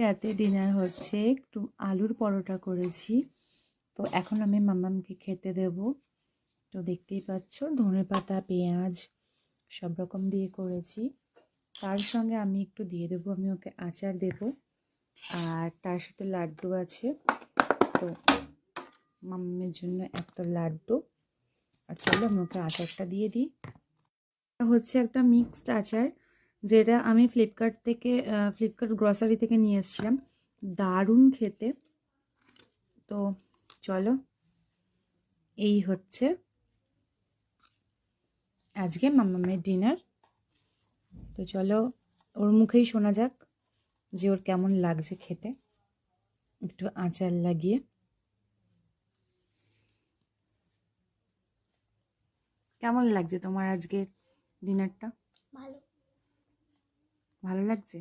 রাতে ডিনার হচ্ছে একটু আলুর পরোটা করেছি। তো এখন আমি মাম্মামকে খেতে দেব। তো দেখতেই পাচ্ছ ধনেপাতা পেঁয়াজ সব রকম দিয়ে করেছি। তার সঙ্গে আমি একটু দিয়ে দেবো, আমি ওকে আচার দেব, আর তার সাথে লাড্ডু আছে। তো মাম্মামের জন্য একটা লাড্ডু, আর চলো আমি ওকে আচারটা দিয়ে দিই। হচ্ছে একটা মিক্সড আচার, যেটা আমি ফ্লিপকার্ট গ্রসারি থেকে নিয়ে এসেছিলাম। দারুণ খেতে। তো চলো, এই হচ্ছে আজকে মাম্মামের ডিনার। তো চলো ওর মুখেই শোনা যাক যে ওর কেমন লাগছে খেতে, একটু আচার লাগিয়ে। কেমন লাগছে তোমার আজকে ডিনারটা? ভালো। ভালো লাগছে?